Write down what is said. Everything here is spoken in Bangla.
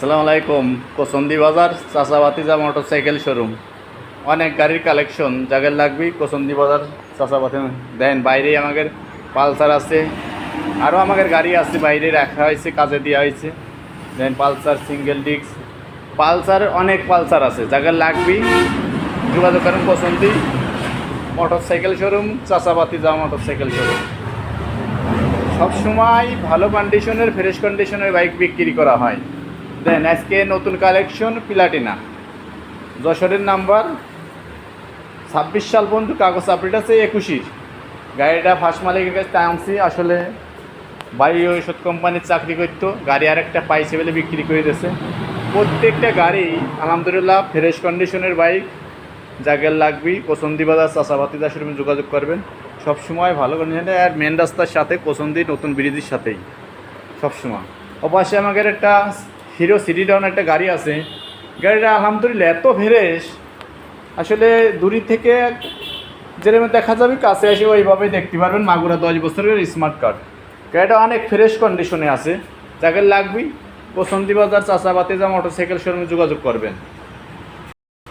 আসসালামু আলাইকুম। কোসন্দি বাজার চাচাবাতিজা মোটরসাইকেল শোরুম। অনেক গাড়ির কালেকশন জায়গায় লাগবে। কোসন্দি বাজার চাচাবাতি দেন বাইরেই আমাদের পালসার আছে, আরও আমাদের গাড়ি আছে বাইরে রাখা হয়েছে, কাজে দেওয়া হয়েছে। দেন পালসার সিঙ্গেল ডিস্ক পালসার, অনেক পালসার আছে জায়গায় লাগবে। যোগাযোগ করেন কোসন্দি মোটরসাইকেল শোরুম, চাচাবাতিজা মোটরসাইকেল শোরুম। সবসময় ভালো কন্ডিশনের, ফ্রেশ কন্ডিশনের বাইক বিক্রি করা হয়। দেন আজকে নতুন কালেকশন প্লাটিনা, যশোরের নাম্বার 26 সাল পর্যন্ত কাগজ আপডেট আছে 21। গাড়িটা ফার্স্ট মালিকের কাছে আনছি। আসলে ভাই ঔষধ কোম্পানির চাকরি করতো, গাড়ি আরেকটা পাইছে বলে বিক্রি করে দিয়েছে। প্রত্যেকটা গাড়ি আলহামদুলিল্লাহ ফ্রেশ কন্ডিশনের বাইক। জায়গার লাগবি কোসন্দি বাজার চাচাবাতিজা শোরুমে যোগাযোগ করবেন। সবসময় ভালো কন্ডিশনে, আর মেন রাস্তার সাথে কোসন্দি নতুন ব্রিজের সাথেই সবসময়। অবশ্যই আমাদের একটা হিরো সিটি ডাউন একটা গাড়ি আছে। গাড়িটা আলহামদুলিল্লাহ এত ফ্রেশ, আসলে দূরি থেকে যেরকম দেখা যাবে কাছে এসে ওইভাবেই দেখতে পারবেন। মাগুরা 10 বছরের স্মার্ট কার্ড। গাড়িটা অনেক ফ্রেশ কন্ডিশনে আছে। যাকে লাগবে কোসন্দি বাজার চাচাবাতিজা মোটরসাইকেল শোরুমে যোগাযোগ করবেন।